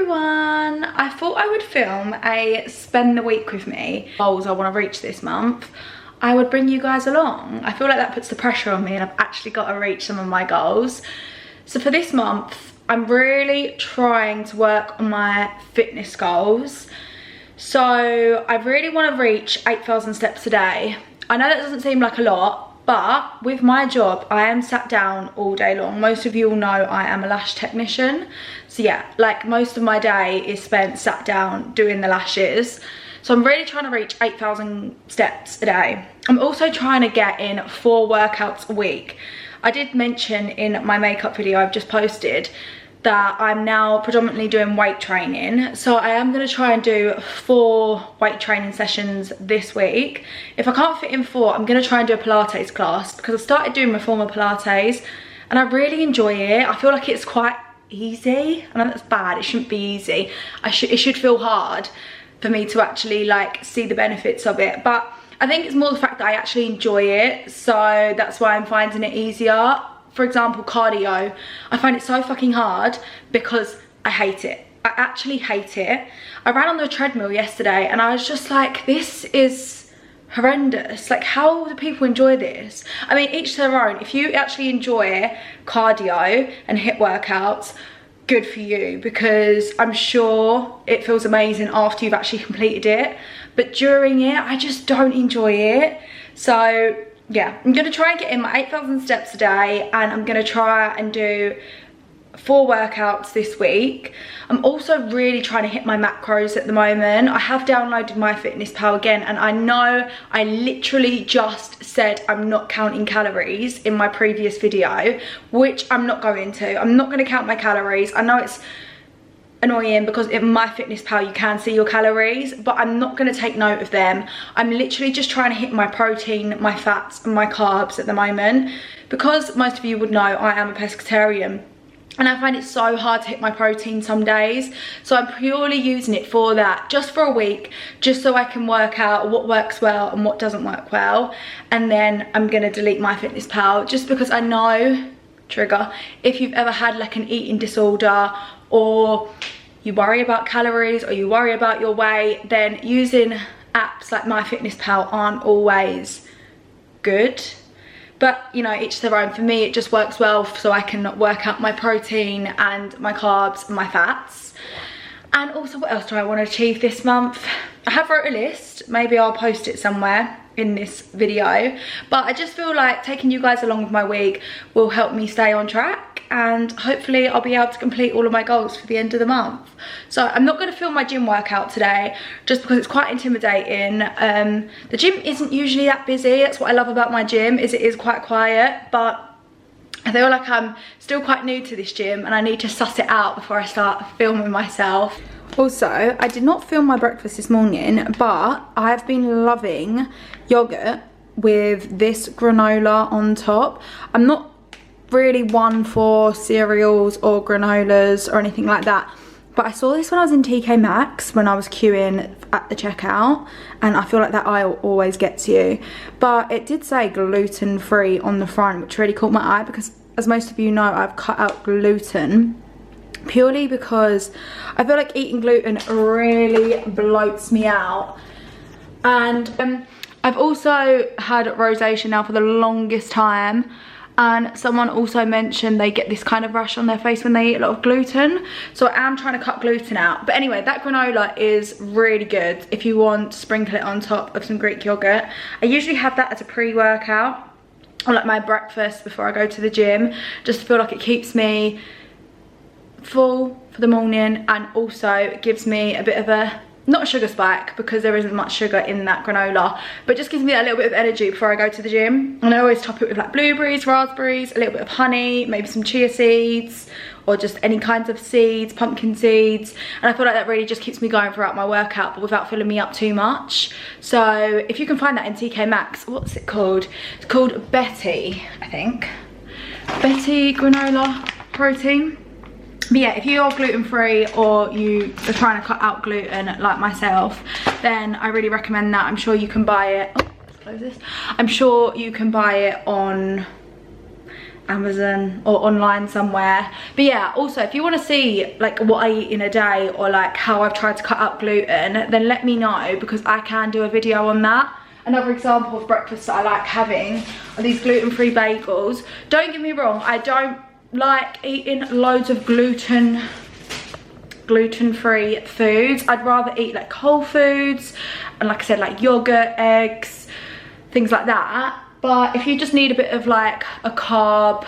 everyone, I thought I would film a spend the week with me goals I want to reach this month. I would bring you guys along. I feel like that puts the pressure on me and I've actually got to reach some of my goals. So for this month, I'm really trying to work on my fitness goals. So I really want to reach 8,000 steps a day. I know that doesn't seem like a lot, but with my job, I am sat down all day long. Most of you all know I am a lash technician. So yeah, like most of my day is spent sat down doing the lashes. So I'm really trying to reach 8,000 steps a day. I'm also trying to get in 4 workouts a week. I did mention in my makeup video I've just posted that I'm now predominantly doing weight training. So I am gonna try and do 4 weight training sessions this week. If I can't fit in 4, I'm gonna try and do a Pilates class because I started doing reformer Pilates and I really enjoy it. I feel like it's quite easy. I know that's bad, it shouldn't be easy. It should feel hard for me to actually like see the benefits of it. But I think it's more the fact that I actually enjoy it. So that's why I'm finding it easier. For example, cardio, I find it so fucking hard because I hate it. I actually hate it. I ran on the treadmill yesterday and I was just like, this is horrendous. Like, how do people enjoy this? I mean, each to their own. If you actually enjoy cardio and HIIT workouts, good for you, because I'm sure it feels amazing after you've actually completed it. But during it, I just don't enjoy it. So yeah, I'm gonna try and get in my 8,000 steps a day and I'm gonna try and do 4 workouts this week. I'm also really trying to hit my macros at the moment. I have downloaded MyFitnessPal again and I know I literally just said I'm not counting calories in my previous video, which I'm not going to. I'm not gonna count my calories. I know it's annoying because in MyFitnessPal you can see your calories, but I'm not going to take note of them. I'm literally just trying to hit my protein, my fats and my carbs at the moment, because most of you would know I am a pescatarian and I find it so hard to hit my protein some days. So I'm purely using it for that, just for a week, just so I can work out what works well and what doesn't work well. And then I'm going to delete MyFitnessPal just because I know, trigger, if you've ever had like an eating disorder or you worry about calories or you worry about your weight, then using apps like MyFitnessPal aren't always good. But you know, each their own. For me, it just works well so I can work out my protein and my carbs and my fats. And also, what else do I want to achieve this month? I have wrote a list. Maybe I'll post it somewhere in this video, but I just feel like taking you guys along with my week will help me stay on track, and hopefully I'll be able to complete all of my goals for the end of the month. So I'm not going to film my gym workout today just because it's quite intimidating. The gym isn't usually that busy. That's what I love about my gym, is it is quite quiet, but I feel like I'm still quite new to this gym and I need to suss it out before I start filming myself. Also, I did not film my breakfast this morning, but I've been loving yogurt with this granola on top. I'm not really one for cereals or granolas or anything like that, but I saw this when I was in TK Maxx when I was queuing at the checkout, and I feel like that aisle always gets you. But it did say gluten-free on the front, which really caught my eye because, as most of you know, I've cut out gluten purely because I feel like eating gluten really bloats me out. And I've also had rosacea now for the longest time, and someone also mentioned they get this kind of rash on their face when they eat a lot of gluten. So I am trying to cut gluten out. But anyway, that granola is really good if you want to sprinkle it on top of some Greek yogurt. I usually have that as a pre-workout or like my breakfast before I go to the gym, just to feel like it keeps me full for the morning, and also gives me a bit of a, not a sugar spike because there isn't much sugar in that granola, but just gives me a little bit of energy before I go to the gym. And I always top it with like blueberries, raspberries, a little bit of honey, maybe some chia seeds or just any kinds of seeds, pumpkin seeds, and I feel like that really just keeps me going throughout my workout but without filling me up too much. So if you can find that in TK Maxx, what's it called? It's called Betty, I think. Betty granola protein. But yeah, if you are gluten-free or you are trying to cut out gluten like myself, then I really recommend that. I'm sure you can buy it, oh, let's close this. I'm sure you can buy it on Amazon or online somewhere. But yeah, also if you want to see like what I eat in a day, or like how I've tried to cut out gluten, then let me know, because I can do a video on that. Another example of breakfast that I like having are these gluten-free bagels. Don't get me wrong, I don't like eating loads of gluten-free foods. I'd rather eat like whole foods and, like I said, like yogurt, eggs, things like that. But if you just need a bit of like a carb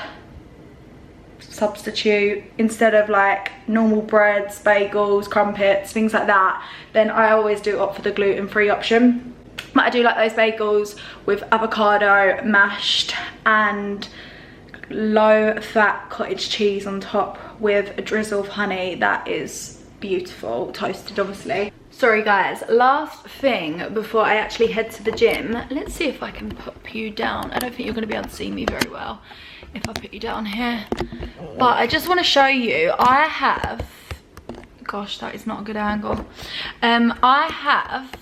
substitute instead of like normal breads, bagels, crumpets, things like that, then I always do opt for the gluten-free option. But I do like those bagels with avocado mashed and low fat cottage cheese on top with a drizzle of honey. That is beautiful, toasted obviously. Sorry guys, last thing before I actually head to the gym. Let's see if I can put you down. I don't think you're going to be able to see me very well if I put you down here. But I just want to show you, I have, gosh, that is not a good angle. I have,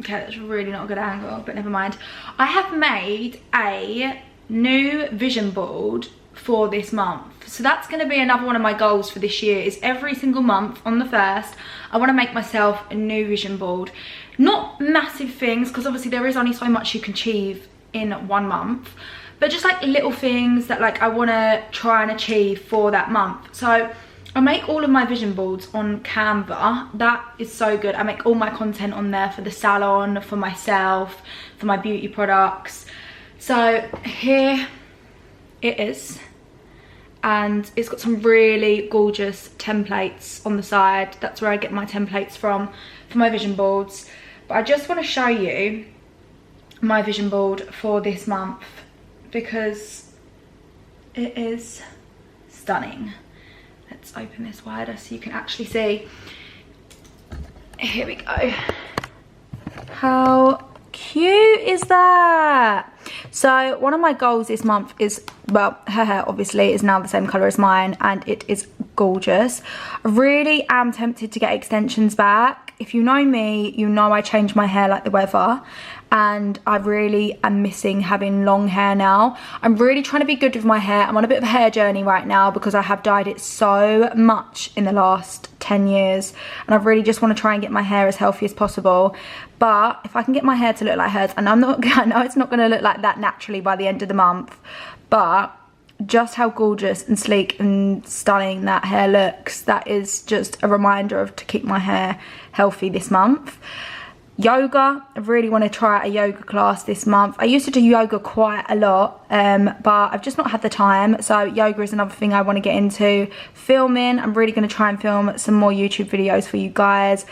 okay, that's really not a good angle, but never mind. I have made a new vision board for this month. So that's going to be another one of my goals for this year, is every single month on the 1st I want to make myself a new vision board. Not massive things, because obviously there is only so much you can achieve in 1 month, but just like little things that like I want to try and achieve for that month. So I make all of my vision boards on Canva. That is so good. I make all my content on there for the salon, for myself, for my beauty products. So here it is, and it's got some really gorgeous templates on the side. That's where I get my templates from for my vision boards. But I just want to show you my vision board for this month, because it is stunning. Let's open this wider so you can actually see. Here we go. How cute is that? So one of my goals this month is, well, her hair obviously is now the same colour as mine, and it is gorgeous. I really am tempted to get extensions back. If you know me, you know I change my hair like the weather, and I really am missing having long hair now. I'm really trying to be good with my hair. I'm on a bit of a hair journey right now because I have dyed it so much in the last 10 years, and I really just want to try and get my hair as healthy as possible. But if I can get my hair to look like hers, and I know it's not going to look like that naturally by the end of the month, but just how gorgeous and sleek and stunning that hair looks, that is just a reminder of to keep my hair healthy this month. Yoga, I really want to try out a yoga class this month. I used to do yoga quite a lot, but I've just not had the time. So yoga is another thing I want to get into. Filming, I'm really going to try and film some more YouTube videos for you guys.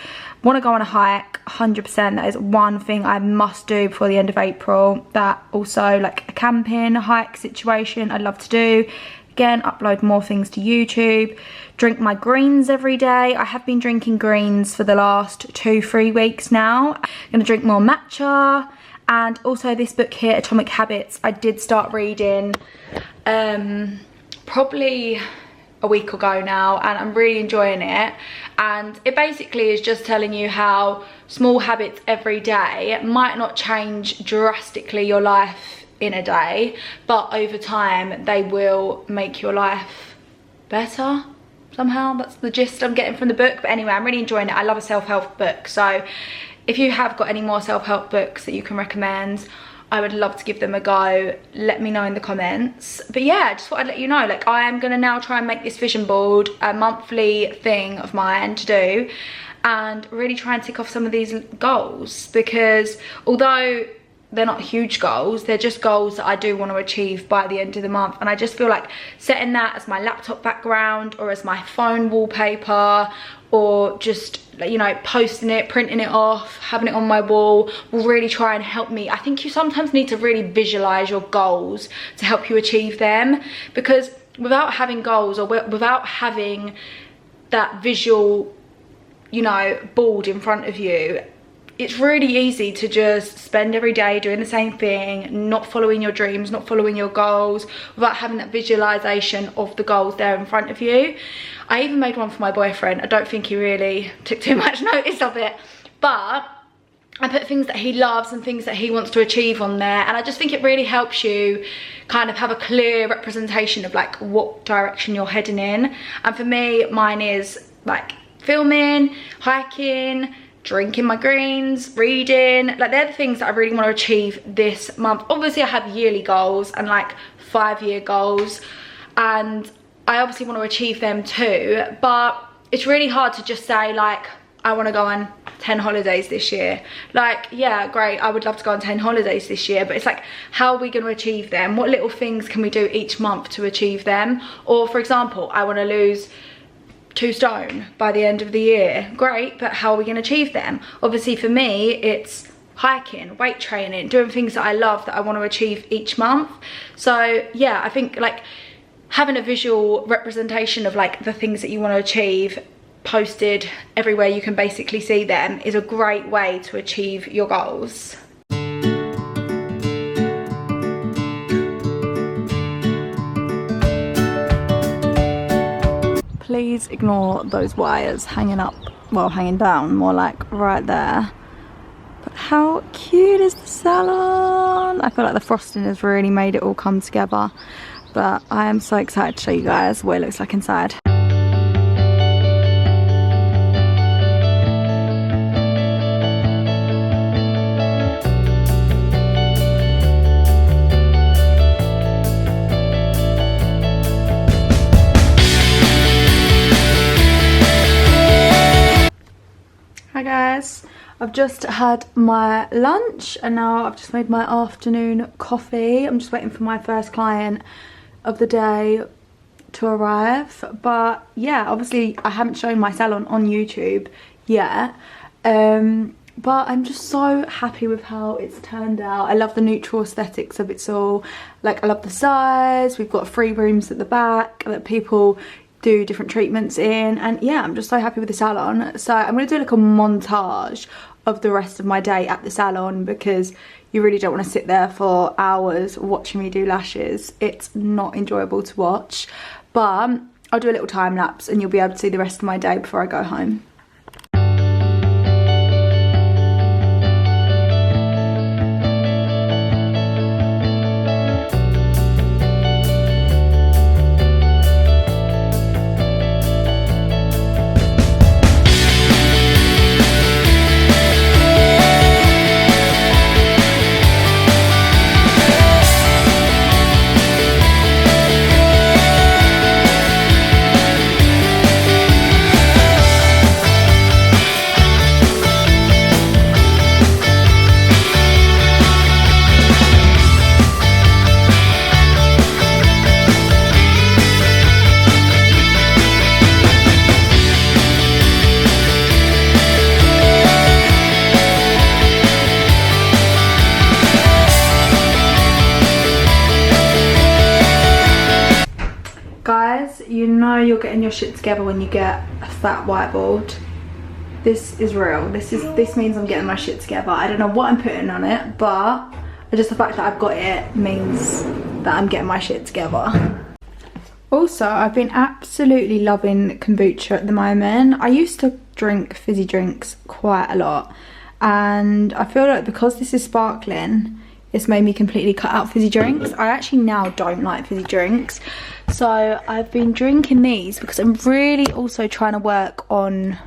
Want to go on a hike, 100%. That is one thing I must do before the end of April. That also, like a camping hike situation, I'd love to do. Again, upload more things to YouTube. Drink my greens every day. I have been drinking greens for the last 2-3 weeks now. I'm gonna drink more matcha. And also this book here, Atomic Habits, I did start reading probably a week ago now, and I'm really enjoying it. And it basically is just telling you how small habits every day might not change drastically your life in a day, but over time they will make your life better somehow. That's the gist I'm getting from the book. But anyway, I'm really enjoying it. I love a self-help book, so if you have got any more self-help books that you can recommend, I would love to give them a go. Let me know in the comments. But yeah, I just thought I'd let you know, like, I am gonna now try and make this vision board a monthly thing of mine to do, and really try and tick off some of these goals, because although they're not huge goals, they're just goals that I do want to achieve by the end of the month. And I just feel like setting that as my laptop background, or as my phone wallpaper, or just, you know, posting it, printing it off, having it on my wall, will really try and help me. I think you sometimes need to really visualize your goals to help you achieve them, because without having goals, or without having that visual, you know, board in front of you, it's really easy to just spend every day doing the same thing, not following your dreams, not following your goals, without having that visualization of the goals there in front of you. I even made one for my boyfriend. I don't think he really took too much notice of it, but I put things that he loves and things that he wants to achieve on there, and I just think it really helps you kind of have a clear representation of like what direction you're heading in. And for me, mine is like filming, hiking, drinking my greens, reading. Like, they're the things that I really want to achieve this month. Obviously I have yearly goals and like 5-year goals, and I obviously want to achieve them too, but it's really hard to just say like, I want to go on 10 holidays this year. Like, yeah, great, I would love to go on 10 holidays this year, but it's like, how are we going to achieve them? What little things can we do each month to achieve them? Or for example, I want to lose 2 stone by the end of the year. Great, but how are we going to achieve them? Obviously for me, it's hiking, weight training, doing things that I love that I want to achieve each month. So yeah, I think like having a visual representation of like the things that you want to achieve posted everywhere you can basically see them is a great way to achieve your goals. Please ignore those wires hanging up, well, hanging down, more like right there. But how cute is the salon? I feel like the frosting has really made it all come together, but I am so excited to show you guys what it looks like inside. Hi guys, I've just had my lunch and now I've just made my afternoon coffee. I'm just waiting for my first client of the day to arrive, but yeah, obviously I haven't shown my salon on YouTube yet, but I'm just so happy with how it's turned out. I love the neutral aesthetics of it all. Like, I love the size. We've got 3 rooms at the back that people do different treatments in, and yeah, I'm just so happy with the salon. So I'm going to do like a montage of the rest of my day at the salon, because you really don't want to sit there for hours watching me do lashes. It's not enjoyable to watch, but I'll do a little time lapse and you'll be able to see the rest of my day before I go home. Guys, you know you're getting your shit together when you get a fat whiteboard. This is real. This means I'm getting my shit together. I don't know what I'm putting on it, but just the fact that I've got it means that I'm getting my shit together. Also, I've been absolutely loving kombucha at the moment. I used to drink fizzy drinks quite a lot, and I feel like because this is sparkling, it's made me completely cut out fizzy drinks. I actually now don't like fizzy drinks. So I've been drinking these because I'm really also trying to work on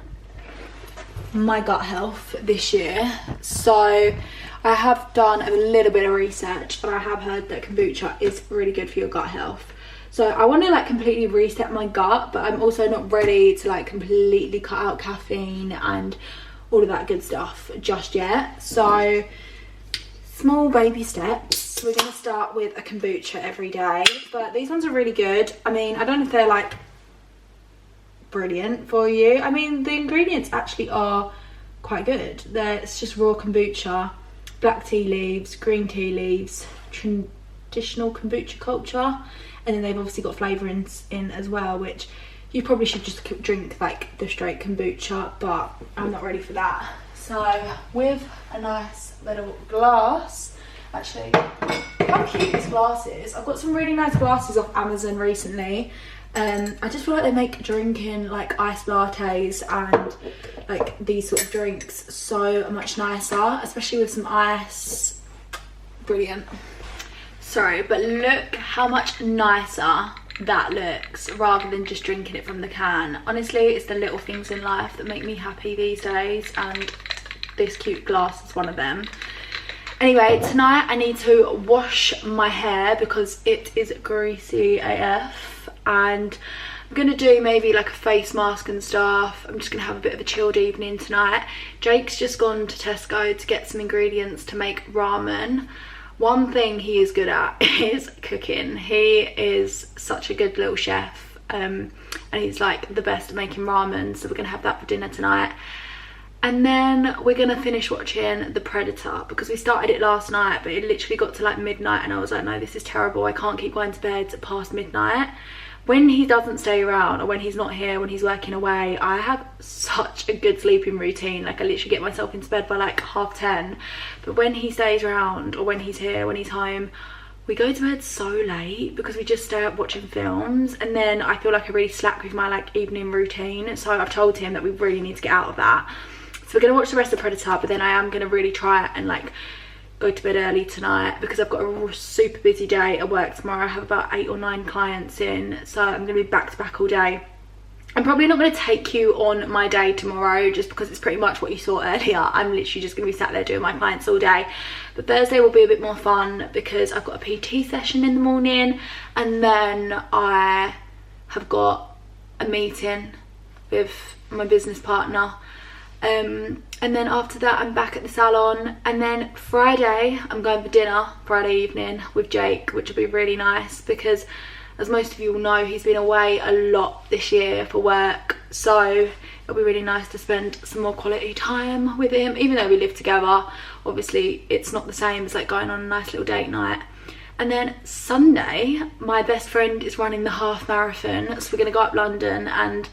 my gut health this year. So I have done a little bit of research, and I have heard that kombucha is really good for your gut health. So I want to like completely reset my gut, but I'm also not ready to like completely cut out caffeine and all of that good stuff just yet. So small baby steps. We're going to start with a kombucha every day, but these ones are really good. I mean, I don't know if they're like brilliant for you. I mean, the ingredients actually are quite good. It's just raw kombucha, black tea leaves, green tea leaves, traditional kombucha culture, and then they've obviously got flavourings in as well, which you probably should just drink like the straight kombucha, but I'm not ready for that. So with a nice little glass, actually, how cute this glass is. I've got some really nice glasses off Amazon recently. I just feel like they make drinking like iced lattes and like these sort of drinks so much nicer, especially with some ice. Brilliant. Sorry, but look how much nicer that looks rather than just drinking it from the can. Honestly, it's the little things in life that make me happy these days, and this cute glass is one of them. Anyway, tonight I need to wash my hair because it is greasy AF, and I'm gonna do maybe like a face mask and stuff. I'm just gonna have a bit of a chilled evening tonight. Jake's just gone to Tesco to get some ingredients to make ramen. One thing he is good at is cooking. He is such a good little chef, and he's like the best at making ramen, so we're gonna have that for dinner tonight. And then we're gonna finish watching The Predator because we started it last night, but it literally got to like midnight and I was like, no, this is terrible. I can't keep going to bed past midnight. When he doesn't stay around, or when he's not here, when he's working away, I have such a good sleeping routine. Like, I literally get myself into bed by like 10:30. But when he stays around, or when he's here, when he's home, we go to bed so late because we just stay up watching films, and then I feel like I really slack with my like evening routine. So I've told him that we really need to get out of that. So we're gonna watch the rest of Predator, but then I am gonna really try and like go to bed early tonight because I've got a super busy day at work tomorrow. I have about 8 or 9 clients in, so I'm gonna be back to back all day. I'm probably not going to take you on my day tomorrow just because it's pretty much what you saw earlier. I'm literally just going to be sat there doing my clients all day. But Thursday will be a bit more fun because I've got a PT session in the morning, and then I have got a meeting with my business partner. And then after that I'm back at the salon, and then Friday I'm going for dinner, Friday evening, with Jake, which will be really nice because, as most of you will know, he's been away a lot this year for work, so it'll be really nice to spend some more quality time with him. Even though we live together, obviously it's not the same as like going on a nice little date night. And then Sunday my best friend is running the half marathon, so we're going to go up London, and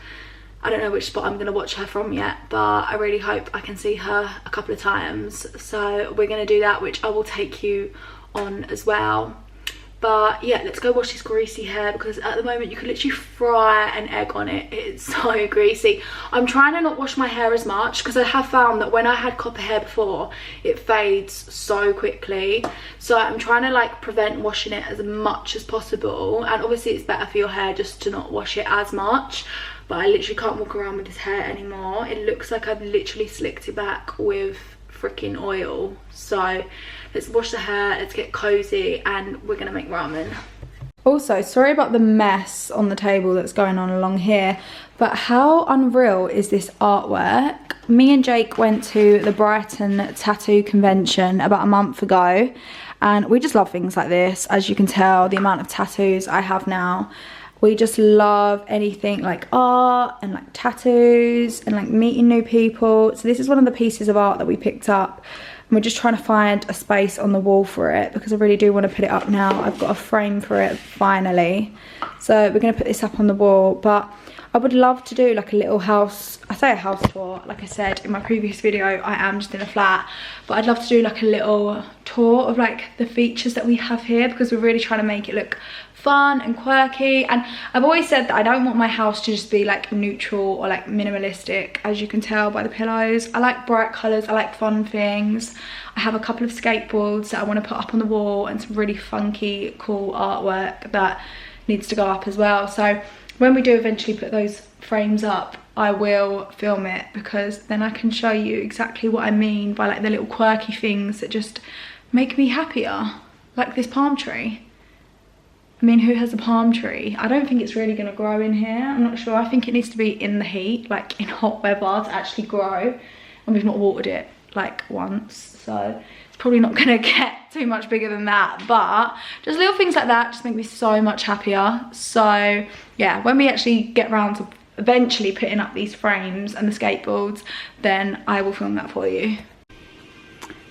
I don't know which spot I'm going to watch her from yet, but I really hope I can see her a couple of times. So we're going to do that, which I will take you on as well. But yeah, let's go wash this greasy hair because at the moment you could literally fry an egg on it. It's so greasy. I'm trying to not wash my hair as much because I have found that when I had copper hair before, it fades so quickly. So I'm trying to like prevent washing it as much as possible. And obviously it's better for your hair just to not wash it as much. But I literally can't walk around with this hair anymore. It looks like I've literally slicked it back with freaking oil. So let's wash the hair, let's get cozy, and we're gonna make ramen. Also, sorry about the mess on the table that's going on along here, but how unreal is this artwork? Me and Jake went to the Brighton tattoo convention about a month ago, and we just love things like this. As you can tell, the amount of tattoos I have now, we just love anything like art and like tattoos and like meeting new people. So this is one of the pieces of art that we picked up. And we're just trying to find a space on the wall for it because I really do want to put it up now. I've got a frame for it finally. So we're going to put this up on the wall. But I would love to do like a little house, I say a house tour. Like I said in my previous video, I am just in a flat. But I'd love to do like a little tour of like the features that we have here because we're really trying to make it look fun and quirky. And I've always said that I don't want my house to just be like neutral or like minimalistic, as you can tell by the pillows. I like bright colours, I like fun things. I have a couple of skateboards that I want to put up on the wall and some really funky cool artwork that needs to go up as well. So when we do eventually put those frames up, I will film it because then I can show you exactly what I mean by like the little quirky things that just make me happier, like this palm tree. I mean, who has a palm tree? I don't think it's really going to grow in here. I'm not sure. I think it needs to be in the heat, like in hot weather, to actually grow. And we've not watered it like once. So it's probably not going to get too much bigger than that. But just little things like that just make me so much happier. So yeah, when we actually get around to eventually putting up these frames and the skateboards, then I will film that for you.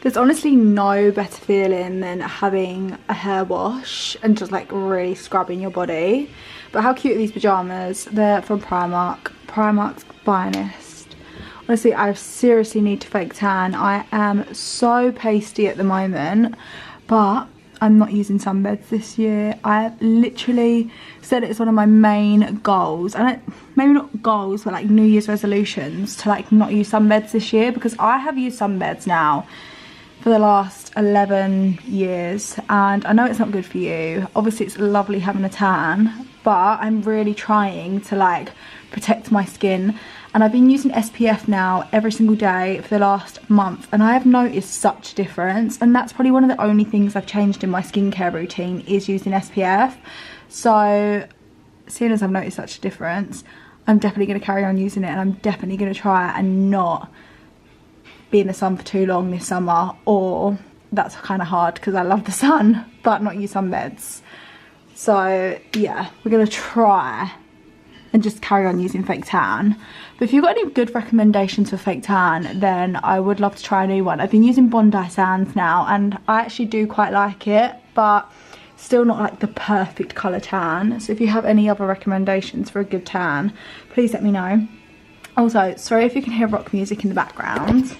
There's honestly no better feeling than having a hair wash and just like really scrubbing your body. But how cute are these pyjamas? They're from Primark. Primark's finest. Honestly, I seriously need to fake tan. I am so pasty at the moment, but I'm not using sunbeds this year. I literally said it's one of my main goals, and maybe not goals, but like New Year's resolutions, to like not use sunbeds this year, because I have used sunbeds now for the last 11 years, and I know it's not good for you. Obviously it's lovely having a tan, but I'm really trying to like protect my skin, and I've been using SPF now every single day for the last month, and I have noticed such a difference. And that's probably one of the only things I've changed in my skincare routine, is using SPF. So seeing as I've noticed such a difference, I'm definitely going to carry on using it, and I'm definitely going to try and not be in the sun for too long this summer, or that's kind of hard because I love the sun, but not use sunbeds. So yeah, we're going to try and just carry on using fake tan. But if you've got any good recommendations for fake tan, then I would love to try a new one. I've been using Bondi Sands now, and I actually do quite like it, but still not like the perfect colour tan. So if you have any other recommendations for a good tan, please let me know. Also, sorry if you can hear rock music in the background.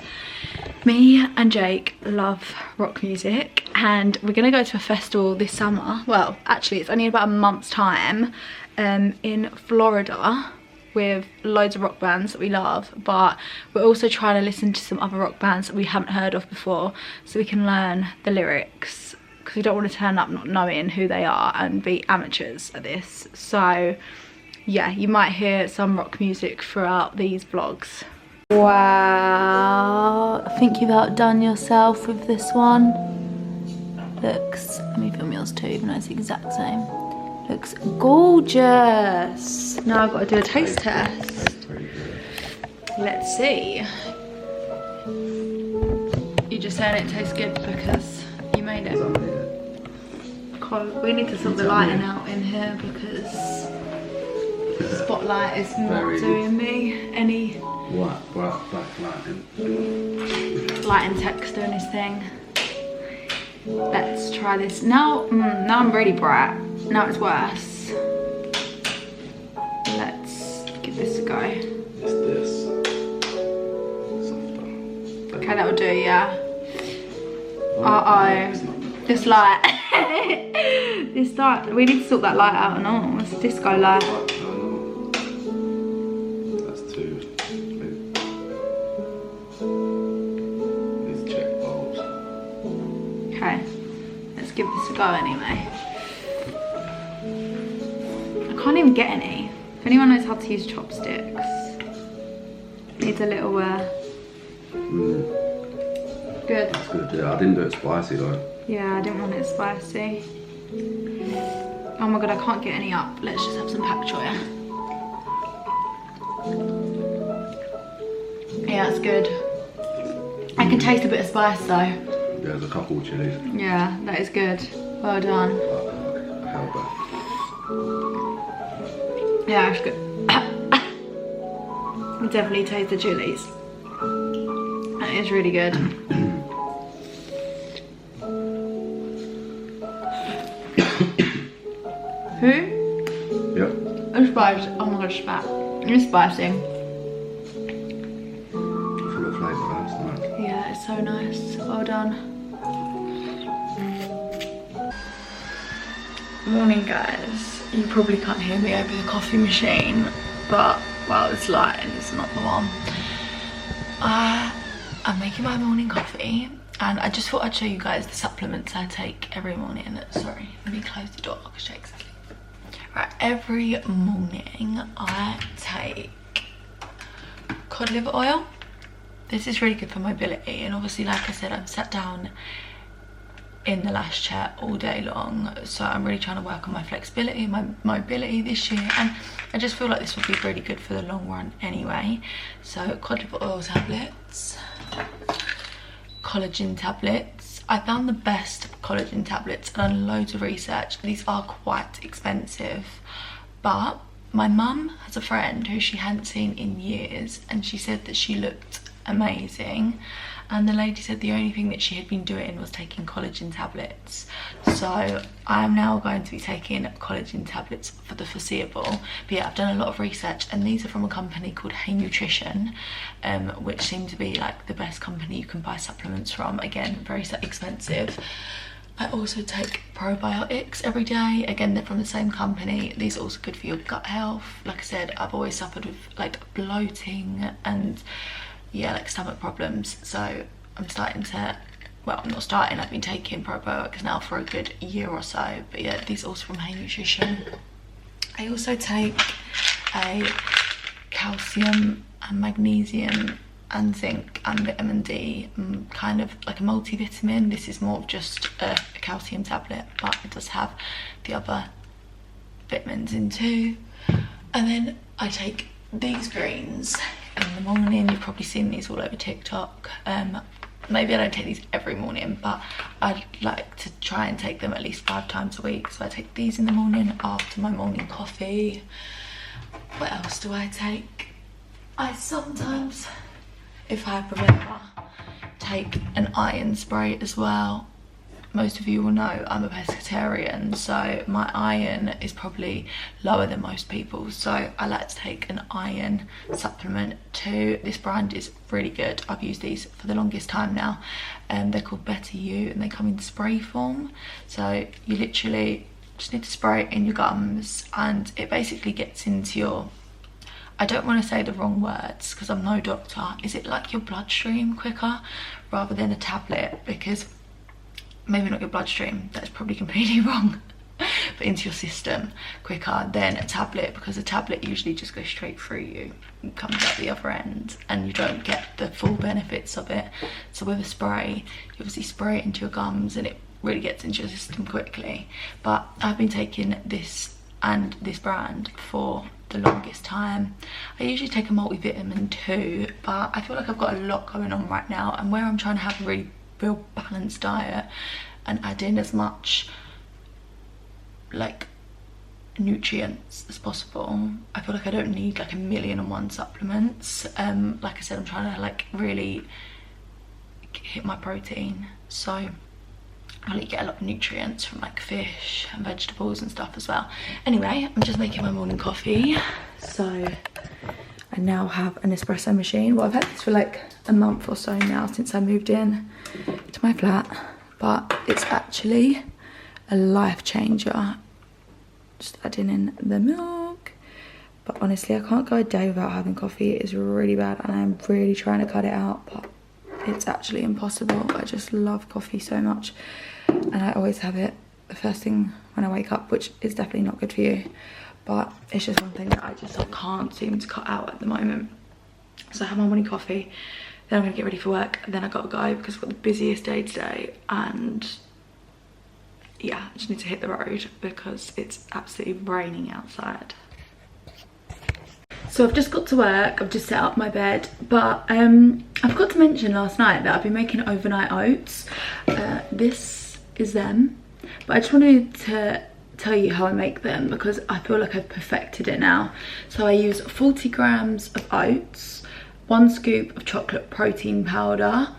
Me and Jake love rock music, and we're gonna go to a festival this summer. Well, actually it's only about a month's time, in Florida, with loads of rock bands that we love, but we're also trying to listen to some other rock bands that we haven't heard of before, so we can learn the lyrics, because we don't want to turn up not knowing who they are and be amateurs at this. So yeah, you might hear some rock music throughout these vlogs. Wow, I think you've outdone yourself with this one. Looks, let me film yours too, even though it's the exact same. Looks gorgeous. Now I've got to do a taste test. Let's see. You just saying it tastes good because you made it? We need to sort the lighting out in here, because the spotlight is not doing me any black lighting text doing his thing. Let's try this. Now I'm really bright. Now it's worse. Let's give this a go. It's this. Softer. Okay, that'll do, yeah. Uh-oh. This light. This light. We need to sort that light out and all. It's a disco light. That's too. These check bulbs. Okay. Let's give this a go anyway. I can't even get any. If anyone knows how to use chopsticks, needs a little good. That's good, yeah. I didn't do it spicy though. Yeah, I didn't want it spicy. Oh my god, I can't get any up. Let's just have some pak choy. Yeah, that's good. I can taste a bit of spice though. Yeah, there's a couple of chilies. Yeah, that is good. Well done. I held back. Yeah, it's good. I definitely taste the chilies. That is really good. Who? Yep. It's spicy. Oh my god, spat. It's spicy. Full of flavour, that's nice. Yeah, it's so nice. Well done. Morning guys. You probably can't hear me over the coffee machine, but well, it's light and it's not the one. I'm making my morning coffee, and I just thought I'd show you guys the supplements I take every morning. Sorry, let me close the door because Jake's asleep. Right, every morning I take cod liver oil. This is really good for mobility, and obviously, like I said, I've sat down in the lash chair all day long, so I'm really trying to work on my flexibility, my mobility this year, and I just feel like this would be really good for the long run anyway. So cod liver oil tablets, collagen tablets. I found the best collagen tablets and done loads of research. These are quite expensive, but my mum has a friend who she hadn't seen in years, and she said that she looked amazing, and the lady said the only thing that she had been doing was taking collagen tablets. So I am now going to be taking collagen tablets for the foreseeable. But yeah, I've done a lot of research, and these are from a company called Hey Nutrition, which seem to be like the best company you can buy supplements from. Again, very expensive. I also take probiotics every day. Again, they're from the same company. These are also good for your gut health. Like I said, I've always suffered with like bloating and yeah, like stomach problems. So I'm starting to, well, I'm not starting, I've been taking probiotics now for a good year or so. But yeah, these are also from Hey Nutrition. I also take a calcium and magnesium and zinc and vitamin D, kind of like a multivitamin. This is more of just a calcium tablet, but it does have the other vitamins in too. And then I take these greens in the morning. You've probably seen these all over TikTok. Maybe I don't take these every morning, but I'd like to try and take them at least 5 times a week. So I take these in the morning after my morning coffee. What else do I take? I sometimes, if I remember, take an iron spray as well. Most of you will know I'm a pescatarian, so my iron is probably lower than most people, so I like to take an iron supplement too. This brand is really good. I've used these for the longest time now. They're called Better You, and they come in spray form, so you literally just need to spray it in your gums, and it basically gets into your, I don't want to say the wrong words because I'm no doctor, is it like your bloodstream quicker rather than a tablet? Because maybe not your bloodstream, that's probably completely wrong, but into your system quicker than a tablet, because a tablet usually just goes straight through you and comes out the other end and you don't get the full benefits of it. So with a spray, you obviously spray it into your gums and it really gets into your system quickly. But I've been taking this and this brand for the longest time. I usually take a multivitamin too, but I feel like I've got a lot going on right now, and where I'm trying to have a really real balanced diet and add in as much like nutrients as possible, I feel like I don't need like 1,000,001 supplements. Like I said, I'm trying to like really hit my protein, so I really get a lot of nutrients from like fish and vegetables and stuff as well. Anyway, I'm just making my morning coffee. So I now have an espresso machine. Well, I've had this for like a month or so now, since I moved in to my flat, but it's actually a life changer. Just adding in the milk. But honestly, I can't go a day without having coffee. It is really bad and I'm really trying to cut it out, but it's actually impossible. I just love coffee so much, and I always have it the first thing when I wake up, which is definitely not good for you, but it's just one thing that I can't seem to cut out at the moment. So I have my morning coffee, then I'm gonna get ready for work, then I gotta go because I've got the busiest day today, and yeah, I just need to hit the road because it's absolutely raining outside. So I've just got to work, I've just set up my bed, but I forgot to mention last night that I've been making overnight oats. This is them, but I just wanted to tell you how I make them because I feel like I've perfected it now. So I use 40 grams of oats, 1 scoop of chocolate protein powder,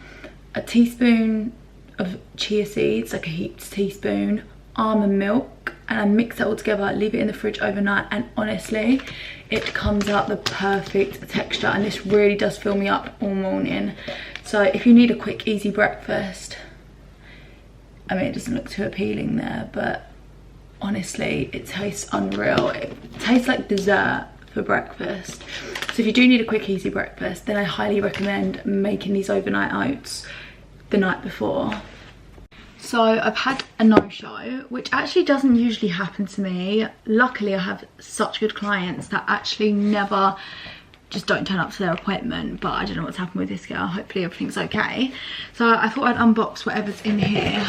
a teaspoon of chia seeds, like a heaped teaspoon, almond milk, and I mix it all together, leave it in the fridge overnight, and honestly it comes out the perfect texture, and this really does fill me up all morning. So if you need a quick easy breakfast, I mean, it doesn't look too appealing there, but honestly it tastes unreal. It tastes like dessert for breakfast. So if you do need a quick easy breakfast, then I highly recommend making these overnight oats the night before. So I've had a no-show, which actually doesn't usually happen to me. Luckily I have such good clients that actually never just don't turn up to their appointment, but I don't know what's happened with this girl. Hopefully everything's okay. So I thought I'd unbox whatever's in here.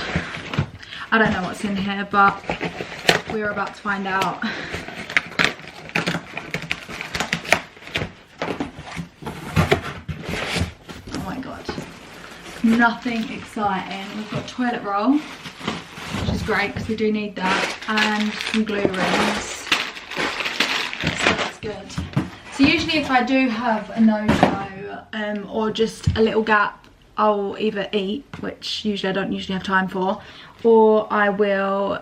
I don't know what's in here, but we're about to find out. Oh my god. Nothing exciting. We've got toilet roll, which is great because we do need that, and some glue rings. So that's good. So usually if I do have a no-show or just a little gap, I'll either eat, which usually I don't usually have time for, or I will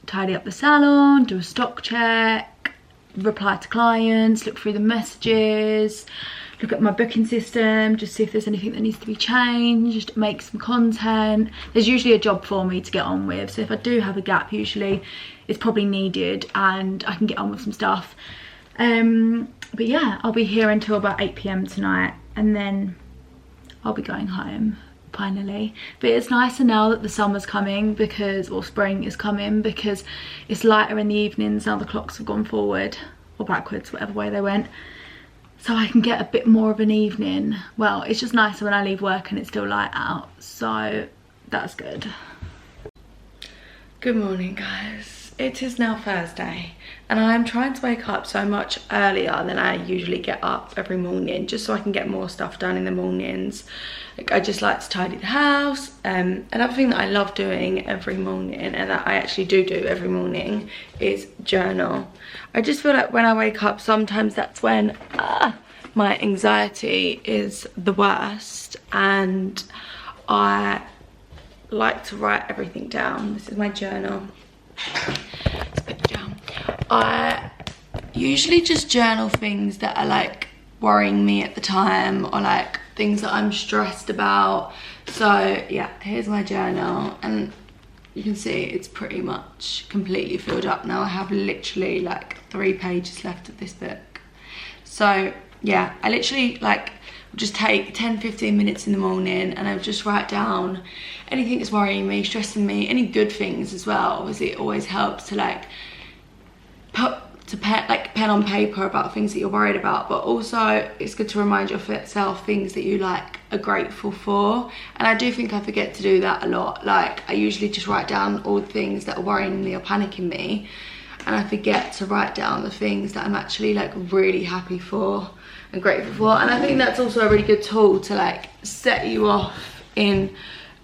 tidy up the salon, do a stock check, reply to clients, look through the messages, look at my booking system, just see if there's anything that needs to be changed, make some content. There's usually a job for me to get on with, so if I do have a gap, usually it's probably needed and I can get on with some stuff. But yeah, I'll be here until about 8 PM tonight, and then I'll be going home finally. But it's nicer now that the summer's coming, because, or spring is coming, because it's lighter in the evenings now. The clocks have gone forward or backwards, whatever way they went, so I can get a bit more of an evening. Well, it's just nicer when I leave work and it's still light out, so that's good. Good morning, guys. It is now Thursday and I'm trying to wake up so much earlier than I usually get up every morning, just so I can get more stuff done in the mornings. Like, I just like to tidy the house. Another thing that I love doing every morning, and that I actually do every morning, is journal. I just feel like when I wake up, sometimes that's when my anxiety is the worst, and I like to write everything down. This is my journal. Let's put it down. I usually just journal things that are like worrying me at the time, or like things that I'm stressed about. So yeah, here's my journal, and you can see it's pretty much completely filled up now. I have literally like 3 pages left of this book. So yeah, I literally like just take 10-15 minutes in the morning and I'll just write down anything that's worrying me, stressing me, any good things as well. Obviously it always helps to like put pen on paper about things that you're worried about, but also it's good to remind yourself things that you like are grateful for. And I do think I forget to do that a lot. Like, I usually just write down all the things that are worrying me or panicking me, and I forget to write down the things that I'm actually like really happy for and grateful for. And I think that's also a really good tool to like set you off in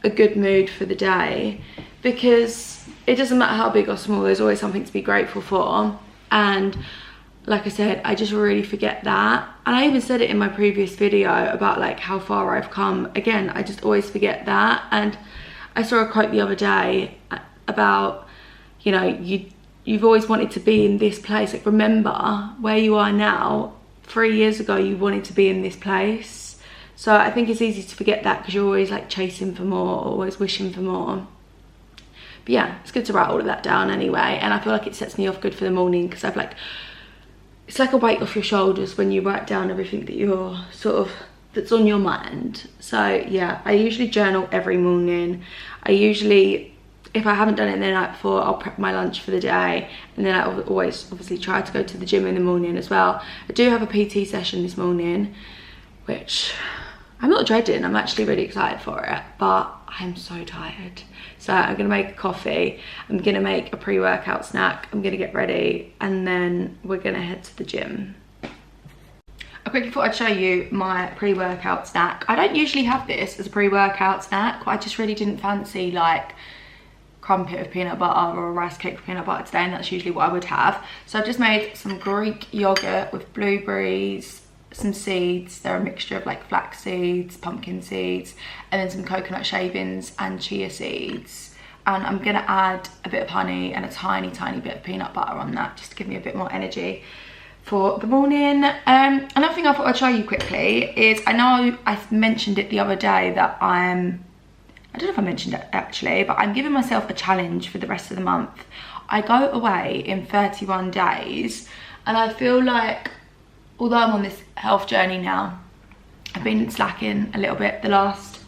a good mood for the day, because it doesn't matter how big or small, there's always something to be grateful for. And like I said, I just really forget that. And I even said it in my previous video about like how far I've come. Again, I just always forget that. And I saw a quote the other day about, you know, you've always wanted to be in this place. Like, remember where you are now. 3 years ago you wanted to be in this place. So I think it's easy to forget that, because you're always like chasing for more, always wishing for more. But yeah, it's good to write all of that down anyway, and I feel like it sets me off good for the morning, because I've like, it's like a weight off your shoulders when you write down everything that you're sort of, that's on your mind. So yeah, I usually journal every morning. I usually, if I haven't done it the night before, I'll prep my lunch for the day, and then I always obviously try to go to the gym in the morning as well. I do have a PT session this morning, which I'm not dreading. I'm actually really excited for it, but I'm so tired. So I'm gonna make a coffee, I'm gonna make a pre-workout snack, I'm gonna get ready, and then we're gonna head to the gym. I quickly thought I'd show you my pre-workout snack. I don't usually have this as a pre-workout snack, but I just really didn't fancy like crumpet with peanut butter or a rice cake with peanut butter today, and that's usually what I would have. So I've just made some Greek yogurt with blueberries, some seeds. They're a mixture of like flax seeds, pumpkin seeds, and then some coconut shavings and chia seeds. And I'm gonna add a bit of honey and a tiny bit of peanut butter on that, just to give me a bit more energy for the morning. Another thing I thought I'd show you quickly is, I know I mentioned it the other day that I don't know if I mentioned it actually, but I'm giving myself a challenge for the rest of the month. I go away in 31 days, and I feel like, although I'm on this health journey now, I've been slacking a little bit the last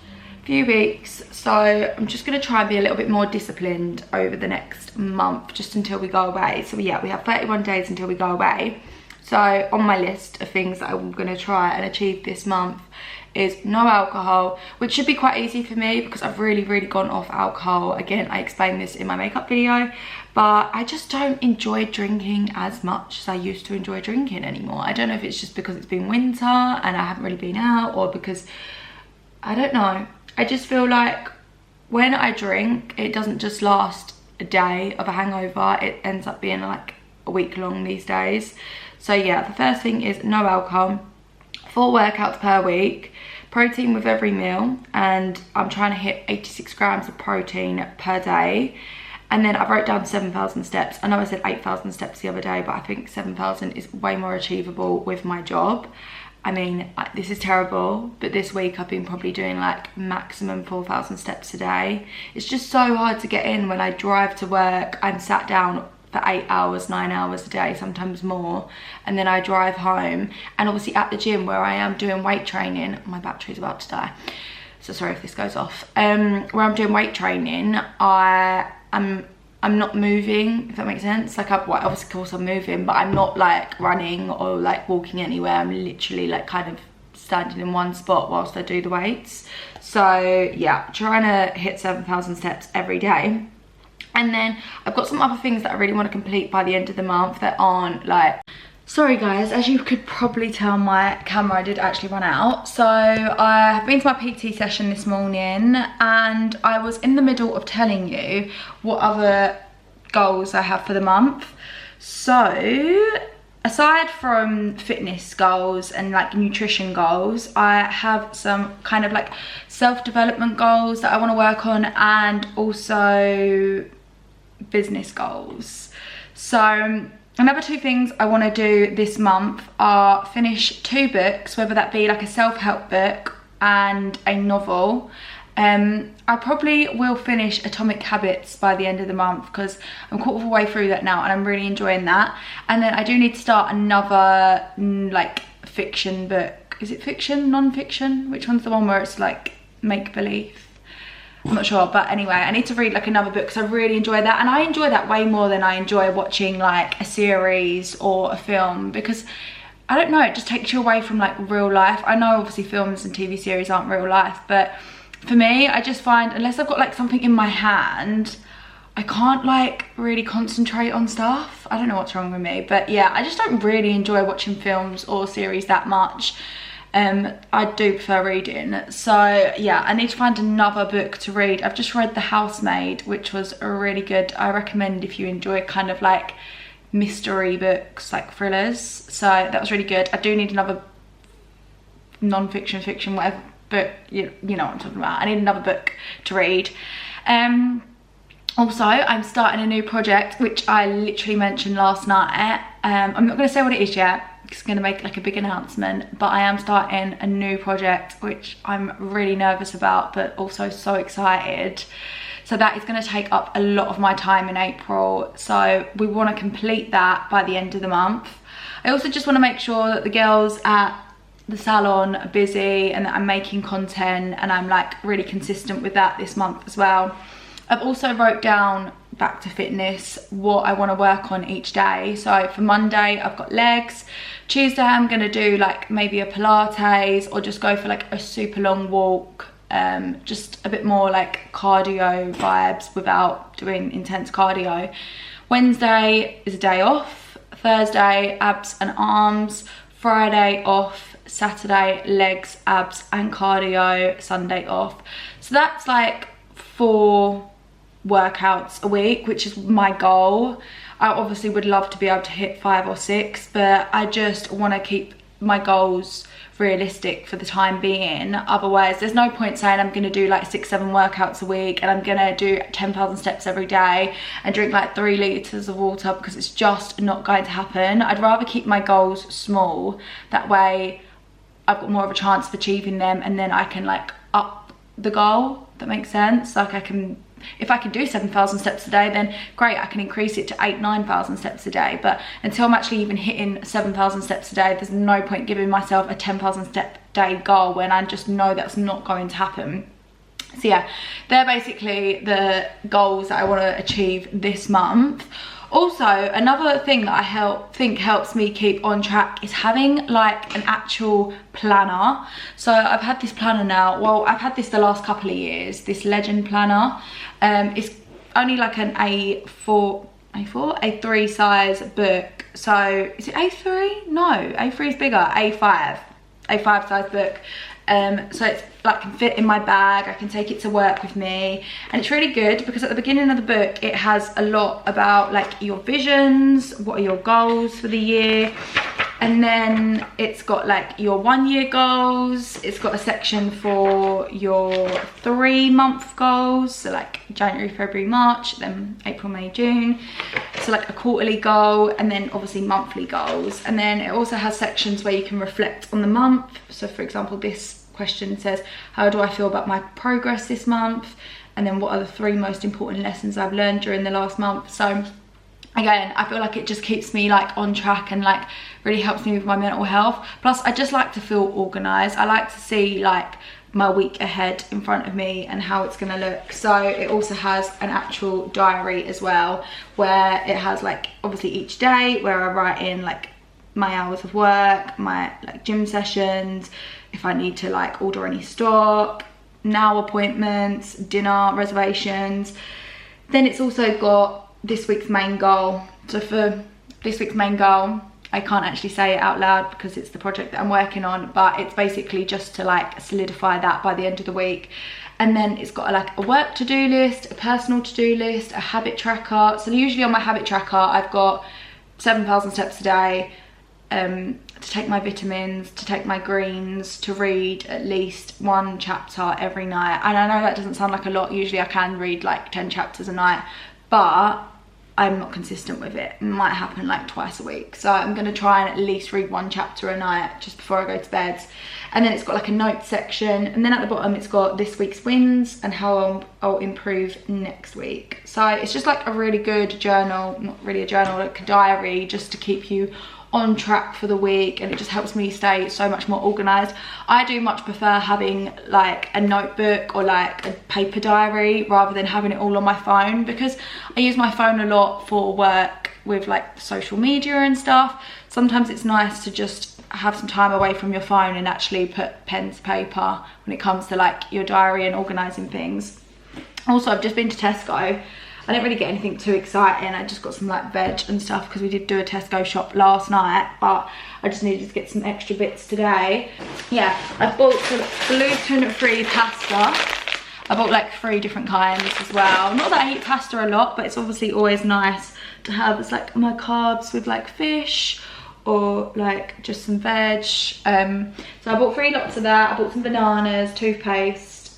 few weeks. So I'm just gonna try and be a little bit more disciplined over the next month, just until we go away. So yeah, we have 31 days until we go away. So on my list of things that I'm gonna try and achieve this month is no alcohol, which should be quite easy for me because I've really gone off alcohol. Again, I explained this in my makeup video, but I just don't enjoy drinking as much as I used to enjoy drinking anymore. I don't know if it's just because it's been winter and I haven't really been out, or because, I don't know. I just feel like when I drink, it doesn't just last a day of a hangover, it ends up being like a week long these days. So yeah, the first thing is no alcohol, 4 workouts per week, protein with every meal, and I'm trying to hit 86 grams of protein per day. And then I wrote down 7,000 steps. I know I said 8,000 steps the other day, but I think 7,000 is way more achievable with my job. I mean, this is terrible, but this week I've been probably doing like maximum 4,000 steps a day. It's just so hard to get in. When I drive to work, I'm sat down for 8 hours, 9 hours a day, sometimes more, and then I drive home. And obviously at the gym where I am doing weight training, my battery's about to die, so sorry if this goes off. Where I'm doing weight training, I'm not moving, if that makes sense. Like, well, obviously, of course, I'm moving, but I'm not like running or like walking anywhere. I'm literally like kind of standing in one spot whilst I do the weights. So yeah, trying to hit 7,000 steps every day. And then I've got some other things that I really want to complete by the end of the month that aren't like... Sorry guys, as you could probably tell, my camera did actually run out. So I have been to my PT session this morning, and I was in the middle of telling you what other goals I have for the month. So aside from fitness goals and like nutrition goals, I have some kind of like self-development goals that I want to work on, and also business goals. So another 2 things I want to do this month are finish 2 books, whether that be like a self-help book and a novel. I probably will finish Atomic Habits by the end of the month, because I'm quarter of the way through that now and I'm really enjoying that. And then I do need to start another like fiction book. Is it fiction, non-fiction? Which one's the one where it's like make-believe? I'm not sure, but anyway, I need to read like another book because I really enjoy that, and I enjoy that way more than I enjoy watching like a series or a film, because I don't know, it just takes you away from like real life. I know obviously films and TV series aren't real life, but for me, I just find unless I've got like something in my hand, I can't like really concentrate on stuff. I don't know what's wrong with me, but yeah, I just don't really enjoy watching films or series that much. I do prefer reading. So yeah, I need to find another book to read. I've just read The Housemaid, which was really good. I recommend if you enjoy kind of like mystery books, like thrillers. So that was really good. I do need another non-fiction, fiction, whatever book, you know what I'm talking about. I need another book to read. Also, I'm starting a new project, which I literally mentioned last night. I'm not going to say what it is yet. It's going to make like a big announcement, but I am starting a new project, which I'm really nervous about, but also so excited. So that is going to take up a lot of my time in April. So we want to complete that by the end of the month. I also just want to make sure that the girls at the salon are busy and that I'm making content and I'm like really consistent with that this month as well. I've also wrote down, back to fitness, what I want to work on each day. So for Monday I've got legs. Tuesday I'm going to do like maybe a Pilates, or just go for like a super long walk, just a bit more like cardio vibes without doing intense cardio. Wednesday is a day off. Thursday abs and arms. Friday off. Saturday legs, abs and cardio. Sunday off. So that's like 4 workouts a week, which is my goal. I obviously would love to be able to hit 5 or 6, but I just want to keep my goals realistic for the time being. Otherwise there's no point saying I'm going to do like 6-7 workouts a week and I'm going to do 10,000 steps every day and drink like 3 litres of water, because it's just not going to happen. I'd rather keep my goals small, that way I've got more of a chance of achieving them, and then I can like up the goal, if that makes sense. Like if I can do 7,000 steps a day, then great, I can increase it to 8,000-9,000 steps a day. But until I'm actually even hitting 7,000 steps a day, there's no point giving myself a 10,000 step day goal when I just know that's not going to happen. So yeah, they're basically the goals that I want to achieve this month. Also, another thing that I think helps me keep on track is having like an actual planner. So I've had this planner now, well, I've had this the last couple of years, this Legend planner. It's only like an A3 size book. So is it A3? No, A3 is bigger, A5 size book. So it's like can fit in my bag, I can take it to work with me, and it's really good because at the beginning of the book it has a lot about like your visions, what are your goals for the year, And then it's got like your 1 year goals. It's got a section for your 3 month goals. So like January, February, March, then April, May, June. So like a quarterly goal, and then obviously monthly goals. And then it also has sections where you can reflect on the month. So for example, this question says, how do I feel about my progress this month? And then what are the 3 most important lessons I've learned during the last month? So again, I feel like it just keeps me like on track and like really helps me with my mental health. Plus I just like to feel organized. I like to see like my week ahead in front of me and how it's gonna look. So it also has an actual diary as well, where it has like obviously each day where I write in like my hours of work, my like gym sessions, if I need to like order any stock, now appointments, dinner reservations. Then it's also got this week's main goal. So for this week's main goal, I can't actually say it out loud because it's the project that I'm working on, but it's basically just to like solidify that by the end of the week. And then it's got like a work to-do list, a personal to-do list, a habit tracker. So usually on my habit tracker, I've got 7,000 steps a day, to take my vitamins, to take my greens, to read at least 1 chapter every night. And I know that doesn't sound like a lot. Usually I can read like 10 chapters a night, but I'm not consistent with it. It might happen like twice a week. So I'm gonna try and at least read 1 chapter a night just before I go to bed. And then it's got like a notes section. And then at the bottom, it's got this week's wins and how I'll improve next week. So it's just like a really good journal, not really a journal, like a diary, just to keep you on track for the week, and it just helps me stay so much more organized. I do much prefer having like a notebook or like a paper diary rather than having it all on my phone, because I use my phone a lot for work with like social media and stuff. Sometimes it's nice to just have some time away from your phone and actually put pen to paper when it comes to like your diary and organizing things. Also, I've just been to Tesco. I didn't really get anything too exciting. I just got some like veg and stuff because we did do a Tesco shop last night, but I just needed to get some extra bits today. Yeah, I bought some gluten-free pasta. I bought like 3 different kinds as well. Not that I eat pasta a lot, but it's obviously always nice to have as like my carbs with like fish or like just some veg. So I bought 3 lots of that. I bought some bananas, toothpaste.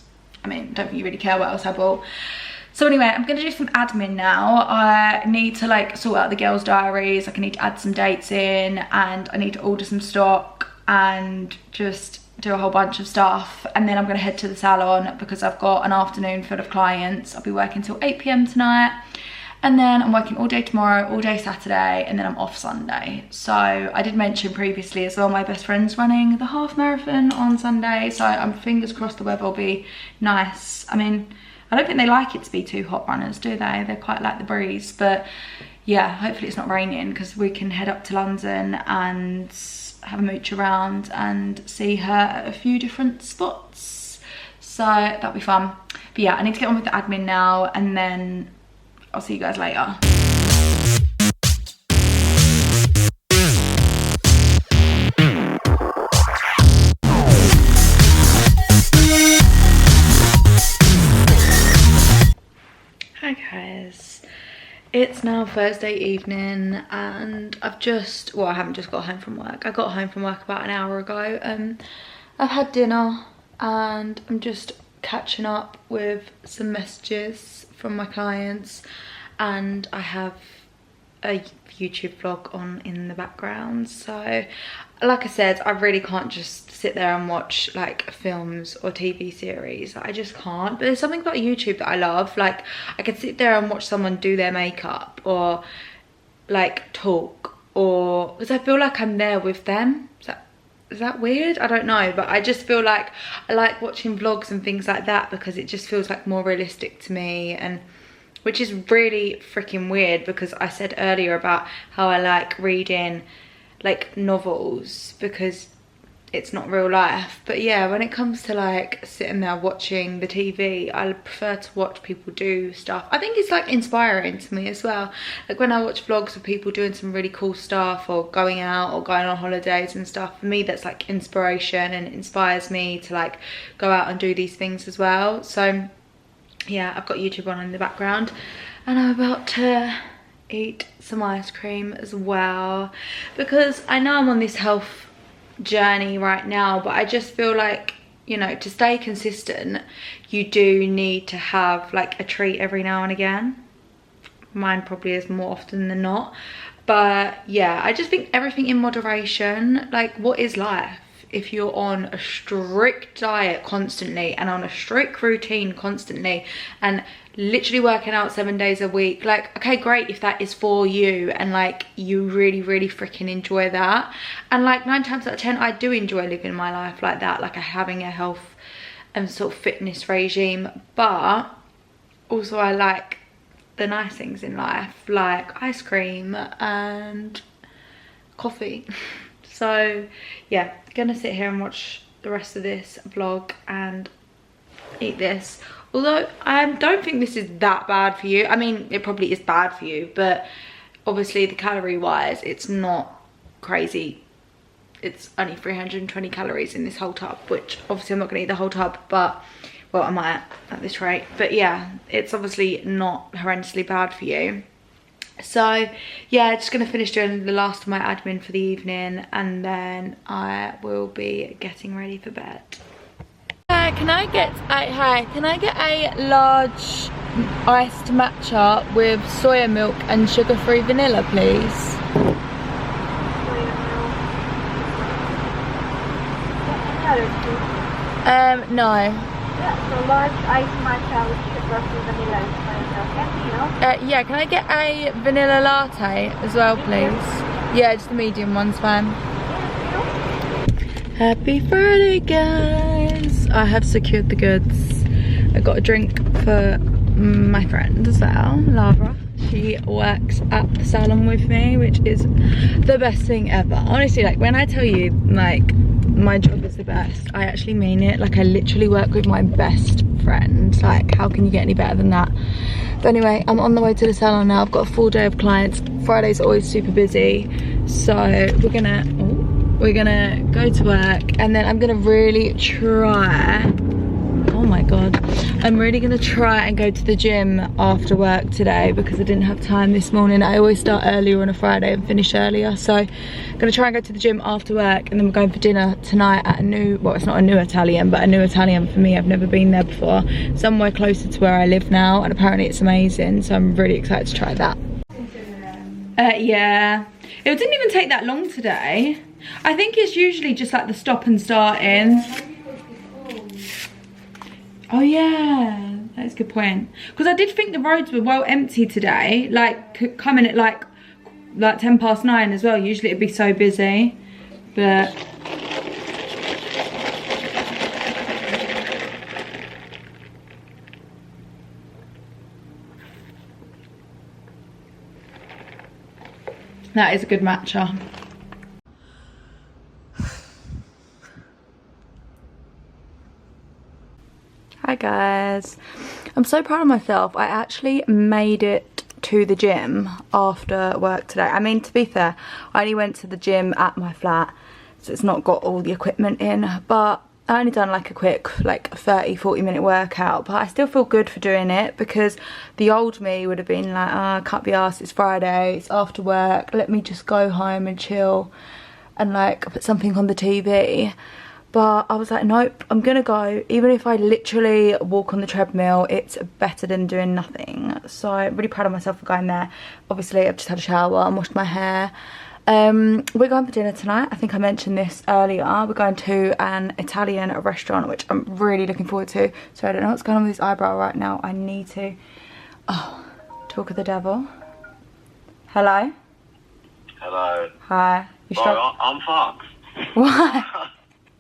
I mean, don't think you really care what else I bought. So anyway, I'm gonna do some admin now. I need to like sort out the girls' diaries. Like I need to add some dates in, and I need to order some stock and just do a whole bunch of stuff. And then I'm gonna head to the salon because I've got an afternoon full of clients. I'll be working till 8 PM tonight. And then I'm working all day tomorrow, all day Saturday, and then I'm off Sunday. So I did mention previously as well, my best friend's running the half marathon on Sunday. So I'm fingers crossed the weather will be nice. I mean, I don't think they like it to be too hot, runners, do they? They quite like the breeze, but yeah, hopefully it's not raining because we can head up to London and have a mooch around and see her at a few different spots. So that'll be fun. But yeah, I need to get on with the admin now, and then I'll see you guys later. Hi guys, it's now Thursday evening and I've just, well, I haven't just got home from work. I got home from work about an hour ago. I've had dinner and I'm just catching up with some messages from my clients, and I have a YouTube vlog on in the background. So like I said, I really can't just sit there and watch like films or TV series. I just can't. But there's something about YouTube that I love. Like I could sit there and watch someone do their makeup or like talk, or because I feel like I'm there with them. Is that weird? I don't know, but I just feel like I like watching vlogs and things like that because it just feels like more realistic to me, and which is really freaking weird because I said earlier about how I like reading like novels because it's not real life. But yeah, when it comes to like sitting there watching the TV, I prefer to watch people do stuff. I think it's like inspiring to me as well. Like when I watch vlogs of people doing some really cool stuff or going out or going on holidays and stuff, for me that's like inspiration, and it inspires me to like go out and do these things as well. So yeah, I've got YouTube on in the background and I'm about to eat some ice cream as well, because I know I'm on this health journey right now, but I just feel like, you know, to stay consistent, you do need to have like a treat every now and again. Mine probably is more often than not, but yeah, I just think everything in moderation. Like, what is life if you're on a strict diet constantly and on a strict routine constantly and literally working out 7 days a week? Like, okay, great if that is for you and like you really freaking enjoy that, and like 9 times out of 10 I do enjoy living my life like that, like having a health and sort of fitness regime, but also I like the nice things in life, like ice cream and coffee. So yeah, gonna sit here and watch the rest of this vlog and eat this. Although I don't think this is that bad for you. I mean, it probably is bad for you, but obviously the calorie wise, it's not crazy. It's only 320 calories in this whole tub, which obviously I'm not gonna eat the whole tub, but, well, I might at this rate. But yeah, it's obviously not horrendously bad for you. So yeah, just gonna finish doing the last of my admin for the evening, and then I will be getting ready for bed. Can I get a large iced matcha with soya milk and sugar-free vanilla, please? No. Yeah, so large ice matcha with sugar-free vanilla is fine. Yeah, can I get a vanilla latte as well, please? Yeah, just the medium one's fine. Happy Friday, guys! I have secured the goods. I got a drink for my friend as well, Lara. She works at the salon with me, which is the best thing ever. Honestly, like when I tell you, like, my job is the best, I actually mean it. Like, I literally work with my best friend. Like, how can you get any better than that? But anyway, I'm on the way to the salon now. I've got a full day of clients. Friday's always super busy, so we're gonna go to work, and then I'm gonna really try, oh my god, I'm really gonna try and go to the gym after work today, because I didn't have time this morning. I always start earlier on a Friday and finish earlier, so I'm gonna try and go to the gym after work, and then we're going for dinner tonight at a new, well, it's not a new Italian, but a new Italian for me. I've never been there before, somewhere closer to where I live now, and apparently it's amazing, so I'm really excited to try that. Yeah, it didn't even take that long today. I think it's usually just like the stop and starting. Oh yeah, that's a good point. Because I did think the roads were well empty today, like coming at like 9:10 as well. Usually it'd be so busy, but that is a good matcha. Hi guys, I'm so proud of myself. I actually made it to the gym after work today. I mean, to be fair, I only went to the gym at my flat, so it's not got all the equipment in, but I only done like a quick like 30-40 minute workout, but I still feel good for doing it, because the old me would have been like, oh, I can't be arsed, it's Friday, it's after work, let me just go home and chill and like put something on the TV. But I was like, nope, I'm gonna go. Even if I literally walk on the treadmill, it's better than doing nothing. So I'm really proud of myself for going there. Obviously, I've just had a shower and washed my hair. We're going for dinner tonight. I think I mentioned this earlier. We're going to an Italian restaurant, which I'm really looking forward to. So I don't know what's going on with this eyebrow right now. I need to, talk of the devil. Hello? Hello. Hi. You Bro, I'm fucked. Why?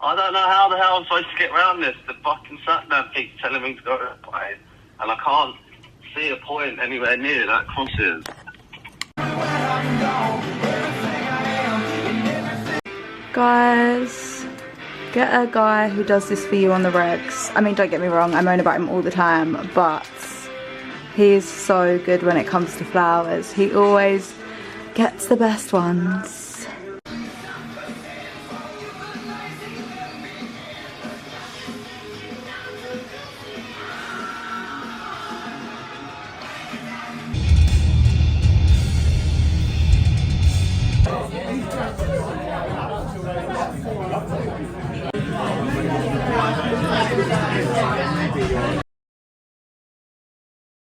I don't know how the hell I'm supposed to get around this. The fucking sat-nav keeps telling me to go that way, and I can't see a point anywhere near that crosses. Guys, get a guy who does this for you on the regs. I mean, don't get me wrong, I moan about him all the time, but he's so good when it comes to flowers. He always gets the best ones.